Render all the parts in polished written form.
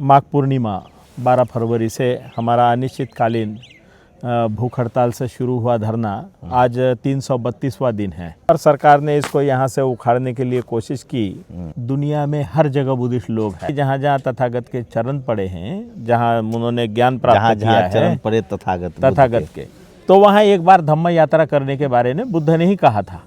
माघ पूर्णिमा 12 फरवरी से हमारा अनिश्चितकालीन भूख हड़ताल से शुरू हुआ धरना आज 332वां दिन है और सरकार ने इसको यहाँ से उखाड़ने के लिए कोशिश की। दुनिया में हर जगह बुद्धिस्ट लोग हैं, जहाँ जहाँ तथागत के चरण पड़े हैं, जहाँ उन्होंने ज्ञान प्राप्त किया है, चरण पड़े तथागत के, तो वहाँ एक बार धम्म यात्रा करने के बारे में बुद्ध ने ही कहा था।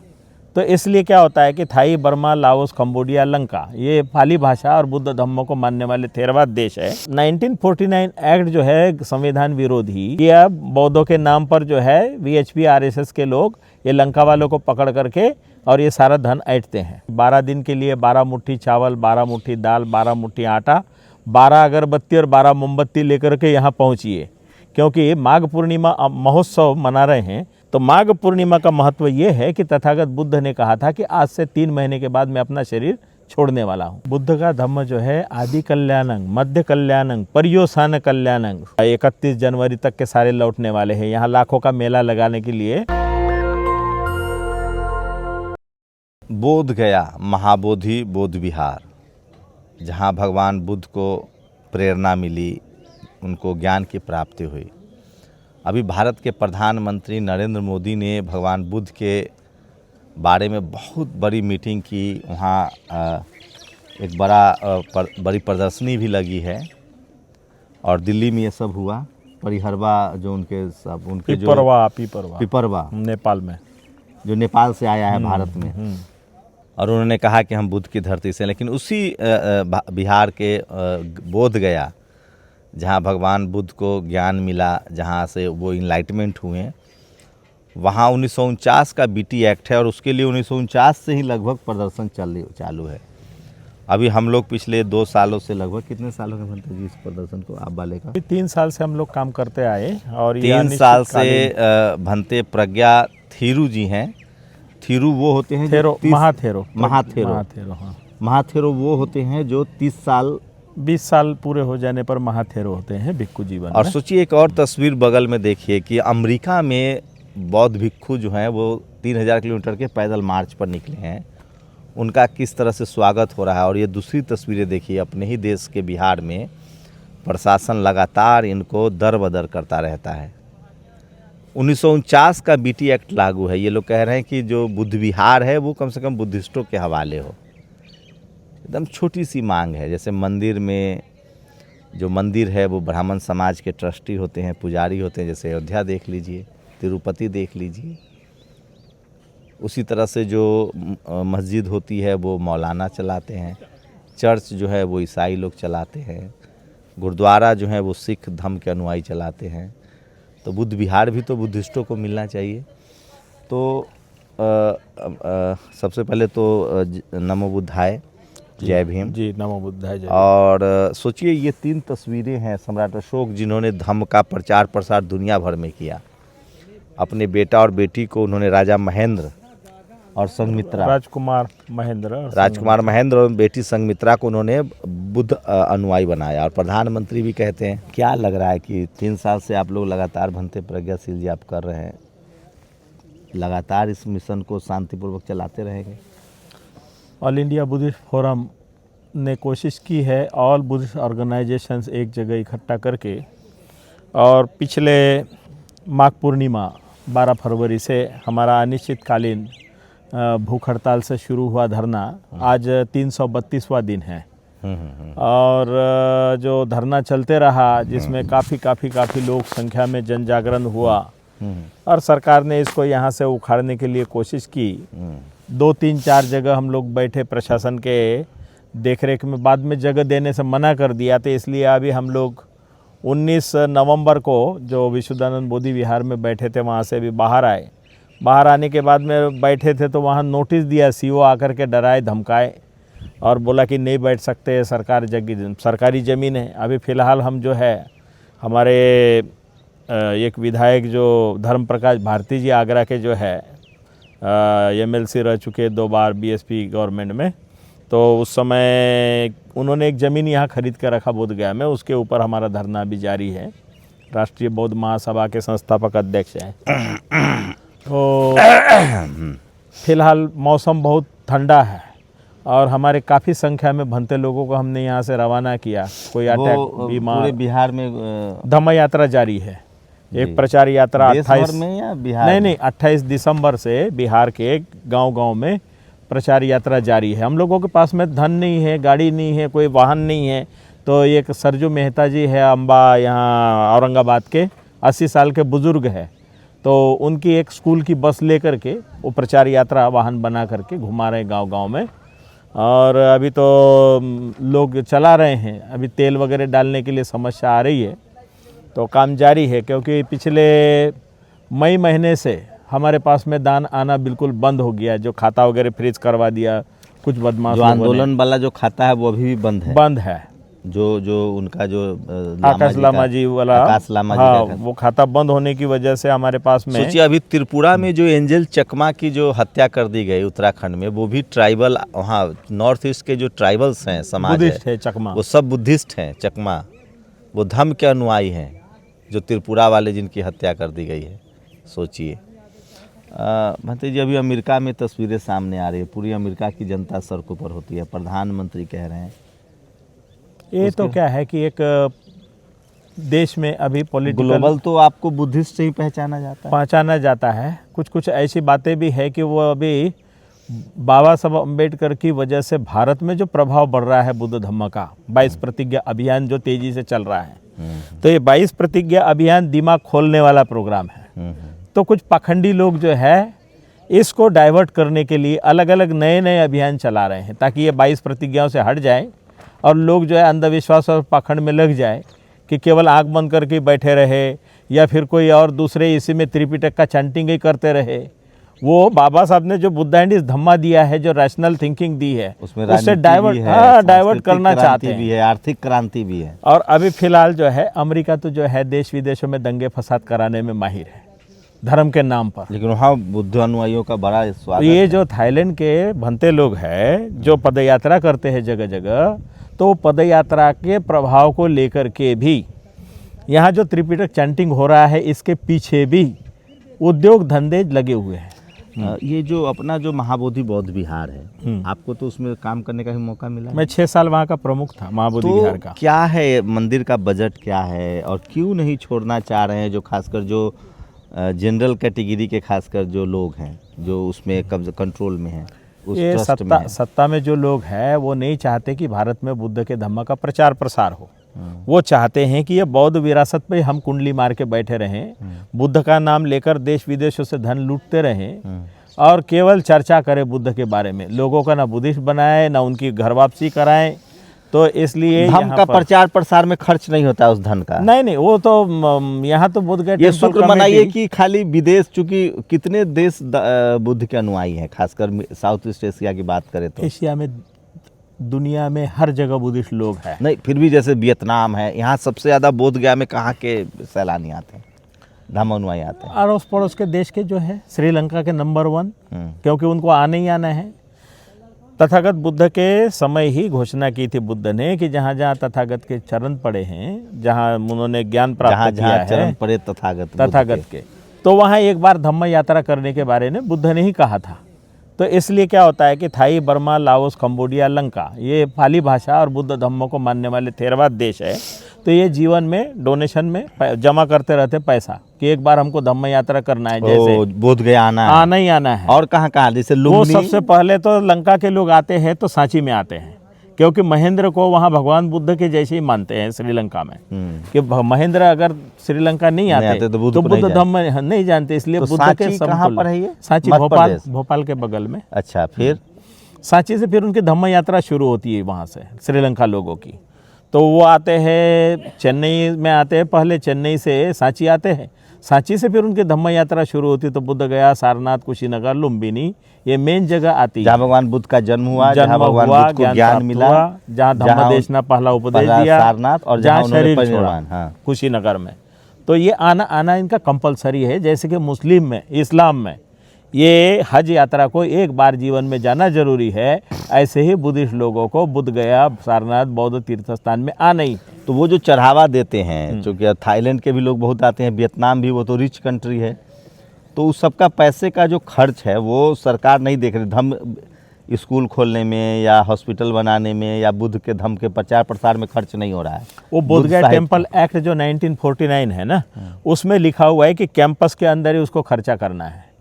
तो इसलिए क्या होता है कि Thai, Burma, Laos, Cambodia, Lanka, ये पाली भाषा और बुद्ध धम्म को मानने वाले थेरवाद देश है। 1949 एक्ट जो है संविधान विरोधी, यह बौद्धों के नाम पर जो है वीएचपी आरएसएस के लोग ये लंका वालों को पकड़ करके और ये सारा धन ऐंठते हैं। 12 दिन के लिए 12 मुट्ठी चावल, 12 मुट्ठी दाल, 12 मुट्ठी आटा, 12 अगरबत्ती और 12 मोमबत्ती लेकर के यहाँ पहुँचिए, क्योंकि माघ पूर्णिमा महोत्सव मना रहे हैं। तो माघ पूर्णिमा का महत्व ये है कि तथागत बुद्ध ने कहा था कि आज से 3 महीने के बाद मैं अपना शरीर छोड़ने वाला हूँ। बुद्ध का धम्म जो है आदि कल्याणं, मध्य कल्याणं, पर्योसान कल्याणं 31 जनवरी तक के सारे लौटने वाले हैं। यहाँ लाखों का मेला लगाने के लिए। बोध गया महाबोधि बोध विहार, जहाँ भगवान बुद्ध को प्रेरणा मिली, उनको ज्ञान की प्राप्ति हुई। अभी भारत के प्रधानमंत्री नरेंद्र मोदी ने भगवान बुद्ध के बारे में बहुत बड़ी मीटिंग की। वहाँ एक बड़ी प्रदर्शनी भी लगी है और दिल्ली में ये सब हुआ। परिहरवा जो उनके पिपरवा नेपाल में, जो नेपाल से आया है भारत में, और उन्होंने कहा कि हम बुद्ध की धरती से। लेकिन उसी बिहार के बोध गया, जहाँ भगवान बुद्ध को ज्ञान मिला, जहाँ से वो इनलाइटमेंट हुए, वहाँ 1949 का बीटी एक्ट है और उसके लिए 1949 से ही लगभग प्रदर्शन चालू है। अभी हम लोग पिछले 2 सालों से, लगभग कितने सालों के बनते जी इस प्रदर्शन को आप वाले का? 3 साल से हम लोग काम करते आए और 3 साल से भंते प्रज्ञा थीरू जी हैं। थीरू वो होते हैं महाथेरो वो होते हैं जो 20 साल पूरे हो जाने पर महाथेरो होते हैं भिक्खु जीवन। और सोचिए एक और तस्वीर बगल में देखिए कि अमेरिका में बौद्ध भिक्खु जो हैं वो 3000 किलोमीटर के पैदल मार्च पर निकले हैं। उनका किस तरह से स्वागत हो रहा है। और ये दूसरी तस्वीरें देखिए, अपने ही देश के बिहार में प्रशासन लगातार इनको दर बदर करता रहता है। 1949 का बीटी एक्ट लागू है। ये लोग कह रहे हैं कि जो बुद्ध विहार है वो कम से कम बुद्धिस्टों के हवाले हो। एकदम छोटी सी मांग है। जैसे मंदिर में, जो मंदिर है वो ब्राह्मण समाज के ट्रस्टी होते हैं, पुजारी होते हैं। जैसे अयोध्या देख लीजिए, तिरुपति देख लीजिए। उसी तरह से जो मस्जिद होती है वो मौलाना चलाते हैं, चर्च जो है वो ईसाई लोग चलाते हैं, गुरुद्वारा जो है वो सिख धर्म के अनुयायी चलाते हैं। तो बुद्ध विहार भी तो बुद्धिस्टों को मिलना चाहिए। तो सबसे पहले तो नमो बुद्धाय, जय भीम जी, नमो बुद्धाय जय। और सोचिए ये 3 तस्वीरें हैं सम्राट अशोक, जिन्होंने धम्म का प्रचार प्रसार दुनिया भर में किया। अपने बेटा और बेटी को उन्होंने राजा महेंद्र और संघमित्रा, राजकुमार महेंद्र और बेटी संघमित्रा को उन्होंने बुद्ध अनुयायी बनाया। और प्रधानमंत्री भी कहते हैं। क्या लग रहा है कि 3 साल से आप लोग लगातार भंते प्रज्ञाशील जी आप कर रहे हैं, लगातार इस मिशन को शांतिपूर्वक चलाते रहेंगे? ऑल इंडिया बुद्धिस्ट फोरम ने कोशिश की है ऑल बुद्धिस्ट ऑर्गेनाइजेशंस एक जगह इकट्ठा करके, और पिछले माघ पूर्णिमा 12 फरवरी से हमारा अनिश्चितकालीन भूख हड़ताल से शुरू हुआ धरना आज 332वां दिन है। और जो धरना चलते रहा, जिसमें काफ़ी लोग संख्या में जन जागरण हुआ और सरकार ने इसको यहाँ से उखाड़ने के लिए कोशिश की। 2-3-4 जगह हम लोग बैठे, प्रशासन के देखरेख में, बाद में जगह देने से मना कर दिया। तो इसलिए अभी हम लोग 19 नवंबर को जो विशुद्धानंद बोधि विहार में बैठे थे, वहाँ से भी बाहर आए। बाहर आने के बाद में बैठे थे तो वहाँ नोटिस दिया, सीओ आकर के डराए धमकाए और बोला कि नहीं बैठ सकते, सरकारी ज़मीन है। अभी फ़िलहाल हम जो है, हमारे एक विधायक जो धर्म प्रकाश भारती जी आगरा के जो है MLC रह चुके 2 बार BSP गवर्नमेंट में, तो उस समय उन्होंने एक ज़मीन यहाँ खरीद कर रखा बोध गया में। उसके ऊपर हमारा धरना भी जारी है। राष्ट्रीय बौद्ध महासभा के संस्थापक अध्यक्ष हैं। तो फिलहाल मौसम बहुत ठंडा है और हमारे काफ़ी संख्या में भंते लोगों को हमने यहाँ से रवाना किया। कोई अटैक वो बीमार, पूरे बिहार में धम्म यात्रा जारी है। एक जी। प्रचार यात्रा देश भर 28 में या बिहार नहीं में? नहीं 28 दिसंबर से बिहार के गांव-गांव में प्रचार यात्रा जारी है। हम लोगों के पास में धन नहीं है, गाड़ी नहीं है, कोई वाहन नहीं है, तो एक सरजू मेहता जी है अम्बा, यहाँ औरंगाबाद के 80 साल के बुज़ुर्ग है, तो उनकी एक स्कूल की बस लेकर के वो प्रचार यात्रा वाहन बना करके घुमा रहे हैं गांव-गांव में। और अभी तो लोग चला रहे हैं, अभी तेल वगैरह डालने के लिए समस्या आ रही है, तो काम जारी है। क्योंकि पिछले मई महीने से हमारे पास में दान आना बिल्कुल बंद हो गया, जो खाता वगैरह फ्रीज करवा दिया कुछ बदमाश जो लोगों ने। आंदोलन वाला जो खाता है वो अभी भी बंद है। जो उनका जो आकाश लामा जी वाला, आकाश लामा जी हाँ, का वो खाता बंद होने की वजह से हमारे पास में सोचिए अभी त्रिपुरा में जो एंजल चकमा की जो हत्या कर दी गई उत्तराखंड में, वो भी ट्राइबल, वहाँ नॉर्थ ईस्ट के जो ट्राइबल्स हैं समाज बुद्धिस्ट है चकमा। वो सब बुद्धिस्ट हैं चकमा, वो धम्म के अनुयायी हैं, जो त्रिपुरा वाले जिनकी हत्या कर दी गई है। सोचिए भंते जी, अभी अमेरिका में तस्वीरें सामने आ रही है, पूरी अमेरिका की जनता सड़कों पर होती है, प्रधानमंत्री कह रहे हैं। ये तो क्या है कि एक देश में अभी पॉलिटिकल ग्लोबल तो आपको बुद्धिस्ट से ही पहचाना जाता है। पहचाना जाता है। कुछ कुछ ऐसी बातें भी है कि वो अभी बाबा साहब अम्बेडकर की वजह से भारत में जो प्रभाव बढ़ रहा है बुद्ध धम्म का, 22 प्रतिज्ञा अभियान जो तेजी से चल रहा है, तो ये 22 प्रतिज्ञा अभियान दिमाग खोलने वाला प्रोग्राम है। तो कुछ पाखंडी लोग जो है इसको डाइवर्ट करने के लिए अलग अलग नए नए अभियान चला रहे हैं, ताकि ये 22 प्रतिज्ञाओं से हट जाए और लोग जो है अंधविश्वास और पाखंड में लग जाए कि केवल आँख बंद करके बैठे रहे, या फिर कोई और दूसरे इसी में त्रिपिटक का चैंटिंग ही करते रहे। वो बाबा साहब ने जो बुद्धाइंडिस धम्मा दिया है, जो रैशनल थिंकिंग दी है, उससे डाइवर्ट करना चाहते हैं। भी है, आर्थिक क्रांति भी है। और अभी फिलहाल जो है अमेरिका तो जो है देश विदेशों में दंगे फसाद कराने में माहिर है धर्म के नाम पर। लेकिन वहाँ बुद्ध अनुयायियों का बड़ा स्वागत ये है। जो थाईलैंड के भंते लोग हैं जो पदयात्रा करते हैं जगह जगह, तो पदयात्रा के प्रभाव को लेकर के भी यहाँ जो त्रिपिटक चैंटिंग हो रहा है, इसके पीछे भी उद्योग धंधे लगे हुए हैं। ये जो अपना जो महाबोधि बौद्ध विहार है, आपको तो उसमें काम करने का भी मौका मिला है। मैं 6 साल वहाँ का प्रमुख था महाबोधि तो विहार का। क्या है मंदिर का बजट क्या है, और क्यों नहीं छोड़ना चाह रहे हैं, जो खासकर जो जनरल कैटेगरी के खासकर जो लोग हैं जो उसमें कंट्रोल में हैं, उस ये ट्रस्ट में है। सत्ता में जो लोग हैं वो नहीं चाहते कि भारत में बुद्ध के धम्म का प्रचार प्रसार हो। वो चाहते हैं कि ये बौद्ध विरासत पे हम कुंडली मार के बैठे रहें, बुद्ध का नाम लेकर देश विदेशों से धन लूटते रहें और केवल चर्चा करें बुद्ध के बारे में, लोगों का ना बुद्धिस्ट बनाए ना उनकी घर वापसी कराएं। तो इसलिए धम्म का प्रचार प्रसार में खर्च नहीं होता उस धन का। नहीं, वो तो यहाँ तो बुद्ध के ये शुक्र मनाइए कि खाली विदेश, चूंकि कितने देश बुद्ध के अनुयायी हैं, खासकर साउथ ईस्ट एशिया की बात करें तो। एशिया में, दुनिया में हर जगह बुद्धिस्ट लोग हैं। नहीं, फिर भी जैसे वियतनाम है, यहाँ सबसे ज़्यादा बोध गया में कहाँ के सैलानी आते हैं, धम्म अनुयायी आते हैं? अड़ोस पड़ोस के देश के जो है श्रीलंका के नंबर 1, क्योंकि उनको आना ही आना है। तथागत बुद्ध के समय ही घोषणा की थी बुद्ध ने कि जहाँ जहाँ तथागत के चरण पड़े हैं, जहाँ उन्होंने ज्ञान प्राप्त किया है, चरण पड़े तथागत के, तो वहाँ एक बार धम्म यात्रा करने के बारे में बुद्ध ने ही कहा था। तो इसलिए क्या होता है कि Thai, Burma, Laos, Cambodia, Lanka, ये पाली भाषा और बुद्ध धम्म को मानने वाले थेरवाद देश है। तो ये जीवन में डोनेशन में जमा करते रहते पैसा कि एक बार हमको धम्म यात्रा करना है, जैसे बोध गया आना ही आना है। और कहाँ जैसे वो सबसे पहले तो लंका के लोग आते हैं तो सांची में आते हैं, क्योंकि महेंद्र को वहाँ भगवान बुद्ध के जैसे ही मानते हैं श्रीलंका में, कि महेंद्र अगर श्रीलंका नहीं आते तो बुद्ध धम्म नहीं जानते, इसलिए तो बुद्ध के कहाँ पर है ये? सांची भोपाल के बगल में। अच्छा, फिर सांची से फिर उनकी धम्म यात्रा शुरू होती है वहाँ से श्रीलंका लोगों की। तो वो आते हैं चेन्नई में, आते हैं पहले चेन्नई से सांची आते हैं, सांची से फिर उनकी धम्म यात्रा शुरू होती है। तो बुद्ध गया, सारनाथ, कुशीनगर, लुम्बिनी, ये मेन जगह आती है जहाँ भगवान बुद्ध का जन्म हुआ, जहाँ भगवान बुद्ध को ज्ञान मिला, जहाँ धम्म देशना पहला उपदेश दिया, सारनाथ, और जहाँ शरीर छोड़ा कुशीनगर में। तो ये आना इनका कंपलसरी है। जैसे कि मुस्लिम में, इस्लाम में ये हज यात्रा को एक बार जीवन में जाना जरूरी है, ऐसे ही बुद्धिस्ट लोगों को बुद्ध गया, सारनाथ, बौद्ध तीर्थ स्थान में आना ही। तो वो जो चढ़ावा देते हैं, चूँकि थाईलैंड के भी लोग बहुत आते हैं, वियतनाम भी, वो तो रिच कंट्री है, तो उस सबका पैसे का जो खर्च है वो सरकार नहीं देख रही। धम्म स्कूल खोलने में या हॉस्पिटल बनाने में या बुद्ध के धम्म के प्रचार प्रसार में खर्च नहीं हो रहा है। वो बोधगया टेम्पल एक्ट जो 1949 है ना, उसमें लिखा हुआ है कि कैंपस के अंदर ही उसको खर्चा करना है।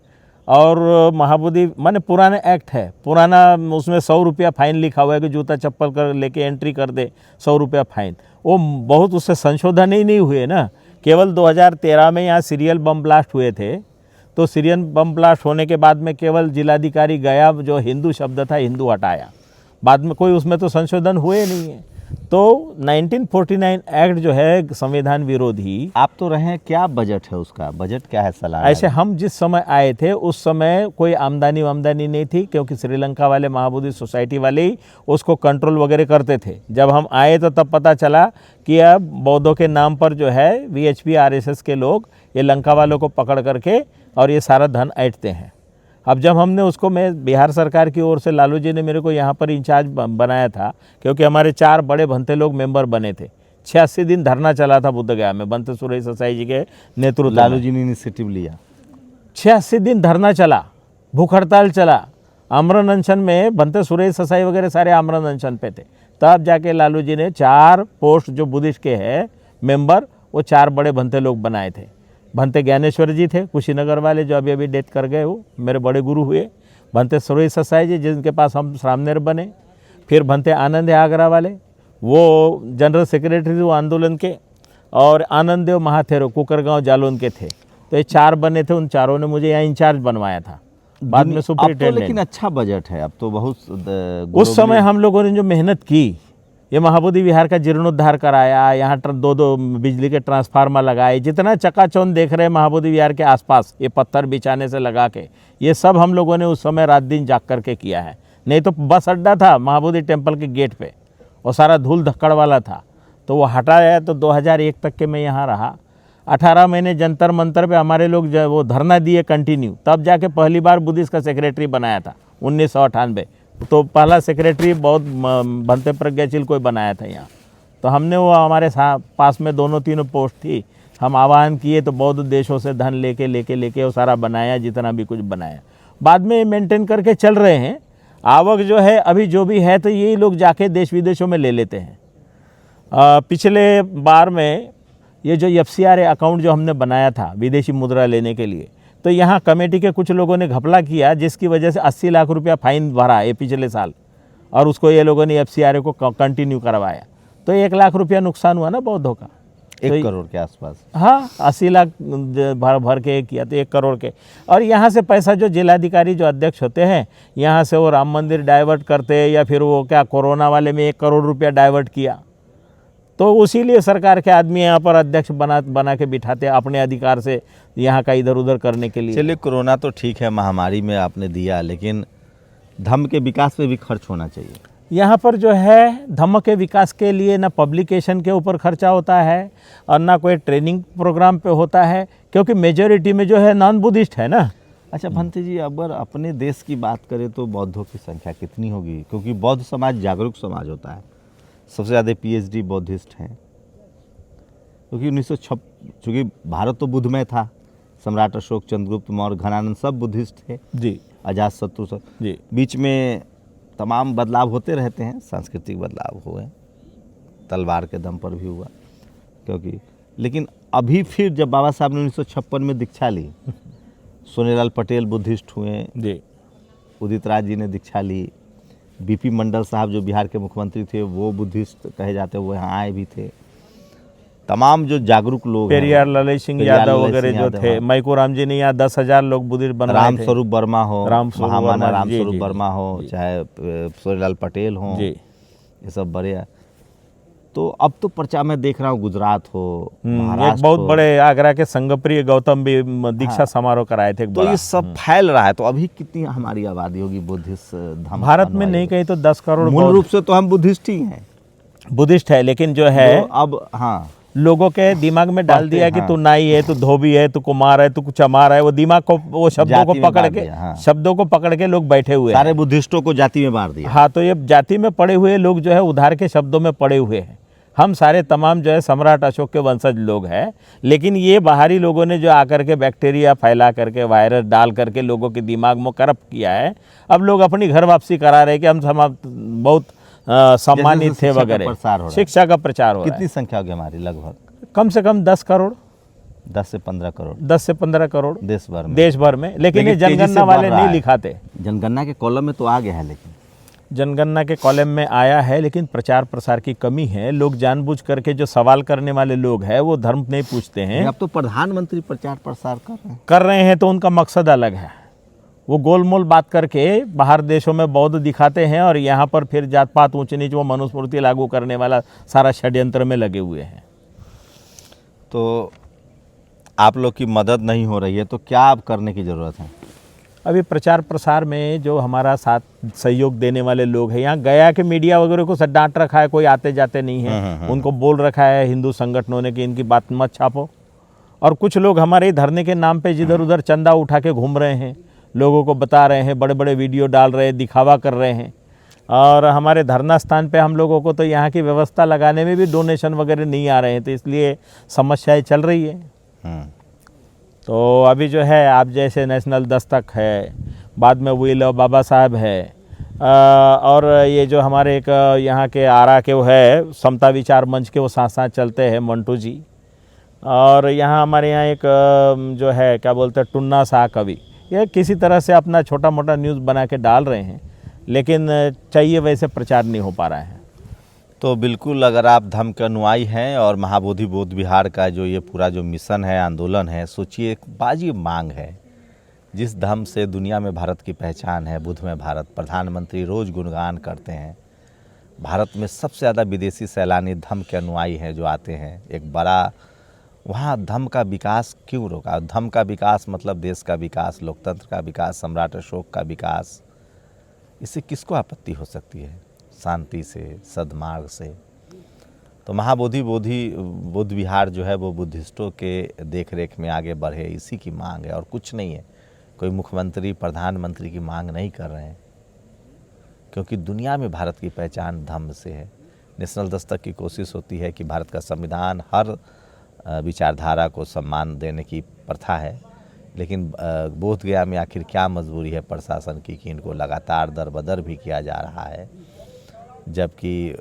और महाबोधि माने पुराना एक्ट है, पुराना, उसमें 100 रुपया फाइन लिखा हुआ है कि जूता चप्पल कर लेके एंट्री कर दे 100 रुपया फाइन। वो बहुत, उससे संशोधन ही नहीं हुए ना। केवल 2013 में यहाँ सीरियल बम ब्लास्ट हुए थे, तो सीरियल बम ब्लास्ट होने के बाद में केवल जिलाधिकारी गया, जो हिंदू शब्द था हिंदू हटाया, बाद में कोई उसमें तो संशोधन हुए नहीं है। तो 1949 एक्ट जो है संविधान विरोधी। आप तो रहे, क्या बजट है उसका, बजट क्या है सलाना? ऐसे हम जिस समय आए थे उस समय कोई आमदनी वामदनी नहीं थी, क्योंकि श्रीलंका वाले महाबोधि सोसाइटी वाले ही उसको कंट्रोल वगैरह करते थे। जब हम आए तो तब पता चला कि अब बौद्धों के नाम पर जो है VHP RSS के लोग ये लंका वालों को पकड़ करके और ये सारा धन ऐंठते हैं। अब जब हमने उसको, मैं बिहार सरकार की ओर से लालू जी ने मेरे को यहाँ पर इंचार्ज बनाया था, क्योंकि हमारे 4 बड़े भंते लोग मेंबर बने थे। 86 दिन धरना चला था बुद्धगया में भंते सुरेश ससाई जी के नेतृत्व में। लालू जी ने इनिशिएटिव लिया, 86 दिन धरना चला, भूख हड़ताल चला, आमरण अनशन में भंते सुरेश ससाई वगैरह सारे आमरण अनशन पे थे। तब जाके लालू जी ने 4 पोस्ट जो बुद्धिस्ट के हैं मेंबर, वो 4 बड़े भंते लोग बनाए थे। भंते ज्ञानेश्वर जी थे कुशीनगर वाले, जो अभी अभी डेथ कर गए, वो मेरे बड़े गुरु हुए। भंते सुरेश ससाई जी, जिनके पास हम सामनेर बने। फिर भंते आनंद है आगरा वाले, वो जनरल सेक्रेटरी वो आंदोलन के। और आनंद देव महाथेरो कुकरगांव जालौन के थे। तो ये 4 बने थे, उन चारों ने मुझे यहाँ इंचार्ज बनवाया था, बाद में सुपरिटेंडेंट। लेकिन अच्छा बजट है अब तो बहुत। उस समय हम लोगों ने जो मेहनत की, ये महाबोधि विहार का जीर्णोद्धार कराया, यहाँ 2 बिजली के ट्रांसफार्मर लगाए, जितना चकाचौंध देख रहे हैं महाबोधि विहार के आसपास, ये पत्थर बिछाने से लगा के, ये सब हम लोगों ने उस समय रात दिन जाग करके किया है। नहीं तो बस अड्डा था महाबोधि टेम्पल के गेट पे, और सारा धूल धक्कड़ वाला था, तो वो हटाया। तो 2001 तक के मैं यहाँ रहा। 18 महीने जंतर मंतर पे हमारे लोग जो वो धरना दिए कंटिन्यू, तब जाके पहली बार बुद्धिस्ट का सेक्रेटरी बनाया था 1998। तो पहला सेक्रेटरी बहुत भंते प्रज्ञाशील कोई बनाया था यहाँ। तो हमने वो, हमारे पास में 2-3 पोस्ट थी, हम आह्वान किए तो बौद्ध देशों से धन लेके वो सारा बनाया, जितना भी कुछ बनाया। बाद में मेंटेन करके चल रहे हैं। आवक जो है अभी जो भी है, तो यही लोग जाके देश विदेशों में ले लेते हैं। पिछले बार में ये जो FCRA अकाउंट जो हमने बनाया था विदेशी मुद्रा लेने के लिए, तो यहाँ कमेटी के कुछ लोगों ने घपला किया, जिसकी वजह से 80 लाख रुपया फाइन भरा ये पिछले साल, और उसको ये लोगों ने FCRA को कंटिन्यू करवाया। तो 1 लाख रुपया नुकसान हुआ ना बौद्धों का, 1 करोड़ के आसपास। हाँ, 80 लाख भर के किया तो 1 करोड़ के। और यहाँ से पैसा जो जिलाधिकारी जो अध्यक्ष होते हैं, यहाँ से वो राम मंदिर डाइवर्ट करते, या फिर वो क्या कोरोना वाले में 1 करोड़ रुपया डाइवर्ट किया। तो उसीलिए सरकार के आदमी यहाँ पर अध्यक्ष बना के बिठाते अपने अधिकार से यहाँ का इधर उधर करने के लिए। चलिए, कोरोना तो ठीक है, महामारी में आपने दिया, लेकिन धम्म के विकास पे भी खर्च होना चाहिए। यहाँ पर जो है धम्म के विकास के लिए ना पब्लिकेशन के ऊपर खर्चा होता है, और ना कोई ट्रेनिंग प्रोग्राम पे होता है, क्योंकि मेजॉरिटी में जो है नॉन बुद्धिस्ट है ना। अच्छा भंते जी, अगर अपने देश की बात करें तो बौद्धों की संख्या कितनी होगी? क्योंकि बौद्ध समाज जागरूक समाज होता है, सबसे ज़्यादा PhD बौद्धिस्ट हैं। क्योंकि 1906 चूँकि भारत तो बुद्धमय था, सम्राट अशोक, चंद्रगुप्त मौर्य, घनानंद सब बुद्धिस्ट थे जी, अजातशत्रु सब जी। बीच में तमाम बदलाव होते रहते हैं, सांस्कृतिक बदलाव हुए, तलवार के दम पर भी हुआ। क्योंकि लेकिन अभी फिर जब बाबा साहब ने 1956 में दीक्षा ली, सोनेलाल पटेल बुद्धिस्ट हुए जी, उदित राज जी ने दीक्षा ली, BP मंडल साहब जो बिहार के मुख्यमंत्री थे वो बुद्धिस्ट कहे जाते, वो यहाँ आए भी थे। तमाम जो जागरूक लोग, पेरियार ललित सिंह यादव वगैरह जो थे, मैको राम जी ने यहाँ 10,000 लोग बुद्धिस्ट बनवाए थे। रामस्वरूप वर्मा हो, महामाना जी, रामस्वरूप जी, वर्मा हो, चाहे सोनेलाल पटेल हो, जी। ये सब बड़े। तो अब तो पर्चा में देख रहा हूँ गुजरात हो, एक महाराष्ट्र बहुत हो, बड़े आगरा के संगप्रिय गौतम भी दीक्षा समारोह कराए थे एक तो बड़ा। ये सब फैल रहा है। तो अभी कितनी हमारी आबादी होगी बुद्धिस्ट धम्म? भारत में नहीं कहीं तो 10 करोड़ मूल रूप से तो हम बुद्धिस्ट ही हैं, बुद्धिस्ट है, लेकिन जो है तो अब हाँ लोगों के दिमाग में डाल दिया कि हाँ। तू नाई है, तू धोबी है, तू कुमार है, तू चमार है। वो दिमाग को, वो शब्दों को जाति में पकड़ बांट के, दिया, हाँ। शब्दों को पकड़ के लोग बैठे हुए हैं। सारे बुद्धिस्टों को जाति में बांट दिया। हाँ, तो ये जाति में पड़े हुए लोग जो है उधार के शब्दों में पड़े हुए हैं। हम सारे तमाम जो है सम्राट अशोक के वंशज लोग हैं, लेकिन ये बाहरी लोगों ने जो आकर के बैक्टीरिया फैला करके वायरस डाल करके लोगों के दिमाग में करप्ट किया है। अब लोग अपनी घर वापसी करा रहे हैं कि हम बहुत सम्मानित थे वगैरह। शिक्षा का प्रचार हो रहा है। कितनी संख्या होगी हमारी लगभग? कम से कम 10 करोड़, 10 से 15 करोड़, 10 से 15 करोड़ देश भर में। लेकिन ये तेजी से जनगणना बढ़ वाले रहा नहीं है। लिखाते। जनगणना के कॉलम में तो आ गया है, लेकिन जनगणना के कॉलम में आया है, लेकिन प्रचार प्रसार की कमी है। लोग जानबूझ करके जो सवाल करने वाले लोग हैं वो धर्म नहीं पूछते हैं। अब तो प्रधानमंत्री प्रचार प्रसार कर रहे हैं तो उनका मकसद अलग है। वो गोलमोल बात करके बाहर देशों में बौद्ध दिखाते हैं और यहाँ पर फिर जात पात ऊंच नीच वो मनुस्मृति लागू करने वाला सारा षड्यंत्र में लगे हुए हैं। तो आप लोग की मदद नहीं हो रही है, तो क्या अब करने की ज़रूरत है? अभी प्रचार प्रसार में जो हमारा साथ सहयोग देने वाले लोग हैं, यहाँ गया के मीडिया वगैरह को सब डांट रखा है, कोई आते जाते नहीं है। उनको बोल रखा है हिंदू संगठनों ने कि इनकी बात मत छापो। और कुछ लोग हमारे धरने के नाम पे जिधर उधर चंदा उठा के घूम रहे हैं, लोगों को बता रहे हैं, बड़े बड़े वीडियो डाल रहे हैं, दिखावा कर रहे हैं। और हमारे धरना स्थान पे हम लोगों को तो यहाँ की व्यवस्था लगाने में भी डोनेशन वगैरह नहीं आ रहे हैं, तो इसलिए समस्याएं चल रही है। तो अभी जो है आप जैसे नेशनल दस्तक है, बाद में व्हील और बाबा साहब है, और ये जो हमारे एक यहाँ के आरा के वो है समता विचार मंच के वो साथ साथ चलते हैं मंटू जी। और यहाँ हमारे यहाँ एक जो है क्या बोलते हैं टुन्ना शाह कवि, ये किसी तरह से अपना छोटा मोटा न्यूज़ बना के डाल रहे हैं, लेकिन चाहिए वैसे प्रचार नहीं हो पा रहा है। तो बिल्कुल, अगर आप धम्म के अनुयायी हैं और महाबोधि बौद्ध विहार का जो ये पूरा जो मिशन है, आंदोलन है, सोचिए एक वाजिब मांग है। जिस धम्म से दुनिया में भारत की पहचान है, बुद्ध में भारत, प्रधानमंत्री रोज़ गुणगान करते हैं। भारत में सबसे ज़्यादा विदेशी सैलानी धम्म के अनुयायी हैं जो आते हैं। एक बड़ा वहाँ धम्म का विकास क्यों रोका? धम्म का विकास मतलब देश का विकास, लोकतंत्र का विकास, सम्राट अशोक का विकास। इससे किसको आपत्ति हो सकती है? शांति से, सद्मार्ग से। तो महाबोधि बौद्ध विहार जो है वो बुद्धिस्टों के देख रेख में आगे बढ़े, इसी की मांग है और कुछ नहीं है। कोई मुख्यमंत्री प्रधानमंत्री की मांग नहीं कर रहे हैं, क्योंकि दुनिया में भारत की पहचान धम्म से है। नेशनल दस्तक की कोशिश होती है कि भारत का संविधान हर विचारधारा को सम्मान देने की प्रथा है, लेकिन बोध गया में आखिर क्या मजबूरी है प्रशासन की कि इनको लगातार दर बदर भी किया जा रहा है, जबकि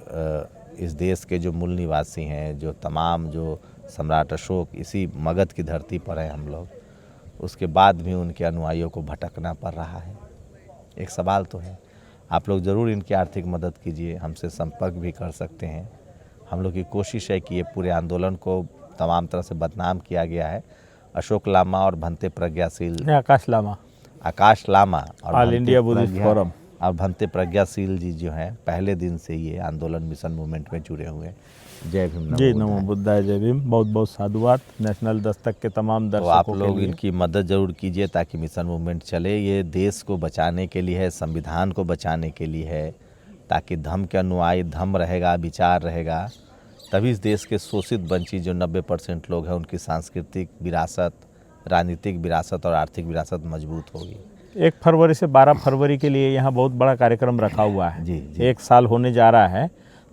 इस देश के जो मूल निवासी हैं, जो तमाम जो सम्राट अशोक इसी मगध की धरती पर हैं हम लोग, उसके बाद भी उनके अनुयायियों को भटकना पड़ रहा है। एक सवाल तो है। आप लोग ज़रूर इनकी आर्थिक मदद कीजिए, हमसे संपर्क भी कर सकते हैं। हम लोग की कोशिश है कि ये पूरे आंदोलन को तमाम तरह से बदनाम किया गया है। अशोक लामा और भंते प्रज्ञाशील, आकाश लामा और ऑल इंडिया बुद्धिस्ट फोरम और भंते प्रज्ञाशील जी जो हैं पहले दिन से ये आंदोलन मिशन मूवमेंट में जुड़े हुए हैं। जय भीम, जी नमो बुद्धाय, जय भीम। बहुत बहुत साधुवाद नेशनल दस्तक के तमाम दर्शकों तो आप लोग इनकी मदद ज़रूर कीजिए ताकि मिशन मूवमेंट चले। ये देश को बचाने के लिए है, संविधान को बचाने के लिए है, ताकि धम्म के अनुयायी, धम्म रहेगा, विचार रहेगा, तभी इस देश के शोषित वंचित जो 90% लोग हैं उनकी सांस्कृतिक विरासत, राजनीतिक विरासत और आर्थिक विरासत मजबूत होगी। 1 फरवरी से 12 फरवरी के लिए यहाँ बहुत बड़ा कार्यक्रम रखा हुआ है। जी। 1 साल होने जा रहा है,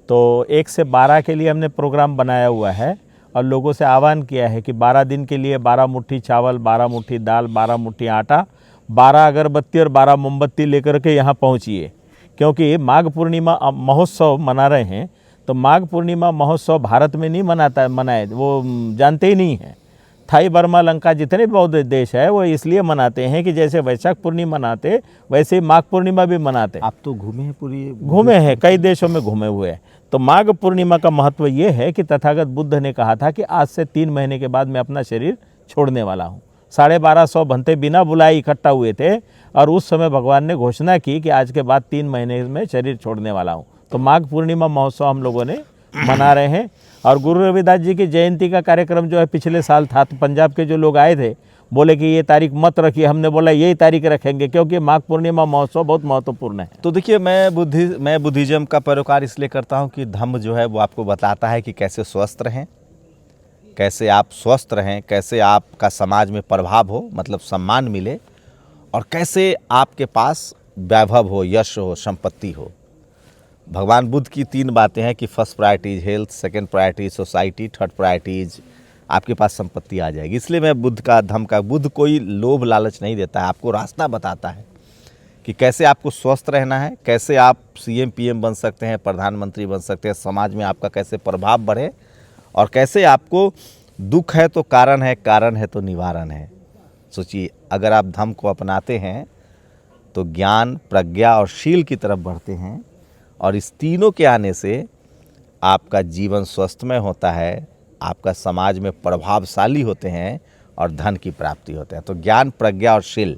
तो 1 से 12 के लिए हमने प्रोग्राम बनाया हुआ है और लोगों से आह्वान किया है कि 12 दिन के लिए 12 मुट्ठी चावल, 12 मुट्ठी दाल, 12 मुट्ठी आटा, 12 अगरबत्ती और 12 मोमबत्ती लेकर के यहाँ पहुँचिए, क्योंकि माघ पूर्णिमा महोत्सव मना रहे हैं। तो माघ पूर्णिमा महोत्सव भारत में नहीं मनाए, वो जानते ही नहीं हैं। थाई, बर्मा, लंका जितने बौद्ध देश है वो इसलिए मनाते हैं कि जैसे वैशाख पूर्णिमा मनाते वैसे ही माघ पूर्णिमा भी मनाते। आप तो घूमे हैं, घूमे हैं, कई देशों में घूमे हुए हैं। तो माघ पूर्णिमा का महत्व ये है कि तथागत बुद्ध ने कहा था कि आज से 3 महीने के बाद मैं अपना शरीर छोड़ने वाला हूँ। 1250 भंते बिना बुलाए इकट्ठा हुए थे और उस समय भगवान ने घोषणा की कि आज के बाद 3 महीने में शरीर छोड़ने वाला हूँ। तो माघ पूर्णिमा महोत्सव हम लोगों ने मना रहे हैं। और गुरु रविदास जी की जयंती का कार्यक्रम जो है पिछले साल था, तो पंजाब के जो लोग आए थे बोले कि ये तारीख मत रखिए, हमने बोला यही तारीख रखेंगे क्योंकि माघ पूर्णिमा महोत्सव बहुत महत्वपूर्ण है। तो देखिए, मैं बुद्धिज़्म का पैरोकार इसलिए करता हूँ कि धम्म जो है वो आपको बताता है कि कैसे स्वस्थ रहें, कैसे आप स्वस्थ रहें, कैसे आपका समाज में प्रभाव हो, मतलब सम्मान मिले, और कैसे आपके पास वैभव हो, यश हो, संपत्ति हो। भगवान बुद्ध की 3 बातें हैं कि first priority is health, second priority is society, third priority is आपके पास संपत्ति आ जाएगी। इसलिए मैं बुद्ध का धम्म का, बुद्ध कोई लोभ लालच नहीं देता है, आपको रास्ता बताता है कि कैसे आपको स्वस्थ रहना है, कैसे आप सीएम पीएम बन सकते हैं, प्रधानमंत्री बन सकते हैं, समाज में आपका कैसे प्रभाव बढ़े, और कैसे आपको दुख है तो कारण है तो निवारण है। सोचिए, अगर आप धम्म को अपनाते हैं तो ज्ञान, प्रज्ञा और शील की तरफ बढ़ते हैं, और इस तीनों के आने से आपका जीवन स्वस्थमय होता है, आपका समाज में प्रभावशाली होते हैं और धन की प्राप्ति होते हैं। तो ज्ञान, प्रज्ञा और शील,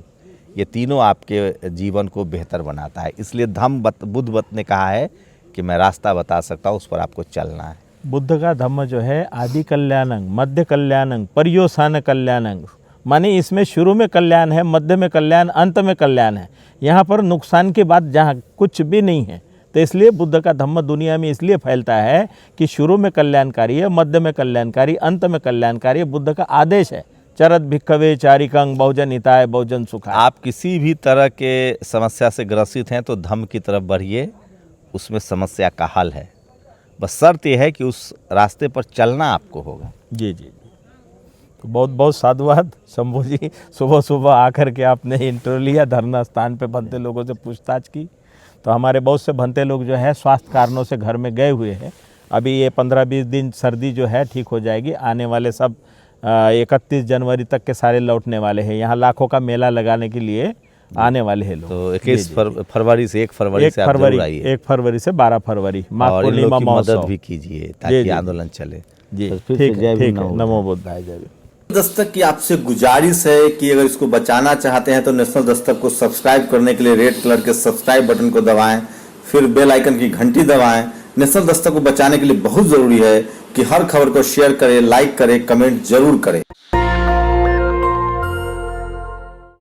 ये तीनों आपके जीवन को बेहतर बनाता है। इसलिए बुद्ध ने कहा है कि मैं रास्ता बता सकता हूँ, उस पर आपको चलना है। बुद्ध का धम्म जो है आदि कल्याणं, मध्य कल्याणं, पर्योसान कल्याणं, माने इसमें शुरू में कल्याण है, मध्य में कल्याण, अंत में कल्याण है। यहाँ पर नुकसान की बात जहाँ कुछ भी नहीं है। तो इसलिए बुद्ध का धम्म दुनिया में इसलिए फैलता है कि शुरू में कल्याणकारी है, मध्य में कल्याणकारी, अंत में कल्याणकारी है। बुद्ध का आदेश है, चरत भिक्खवे चारिकं बहुजन हिताय बहुजन सुखाय। आप किसी भी तरह के समस्या से ग्रसित हैं तो धम्म की तरफ बढ़िए, उसमें समस्या का हल है। बस शर्त यह है कि उस रास्ते पर चलना आपको होगा। जी जी। तो बहुत बहुत साधुवाद शंभू जी, सुबह सुबह आकर के आपने इंटरव्यू लिया, धरना स्थान पे भंते लोगों से पूछताछ की। तो हमारे बहुत से भंते लोग जो है स्वास्थ्य कारणों से घर में गए हुए हैं। अभी ये 15-20 दिन सर्दी जो है ठीक हो जाएगी। आने वाले सब 31 जनवरी तक के सारे लौटने वाले हैं। यहाँ लाखों का मेला लगाने के लिए आने वाले हैं लोग। तो 21 फरवरी से 1 फरवरी से आप जरूर आइए। 1 फरवरी से 12 फरवरी माघ और इन पूर्णिमा लोग की महोत्सव मदद भी कीजिए ताकि आंदोलन चले। जी तो फिर ठीक से जय है, भीम, ठीक है। नमो बुद्धाय, जय भीम। दस्तक की आपसे गुजारिश है कि अगर इसको बचाना चाहते हैं तो नेशनल दस्तक को सब्सक्राइब करने के लिए रेड कलर के सब्सक्राइब बटन को दबाएं, फिर बेल आइकन की घंटी दबाएं। नेशनल दस्तक को बचाने के लिए बहुत जरूरी है कि हर खबर को शेयर करें, लाइक करें, कमेंट जरूर करें।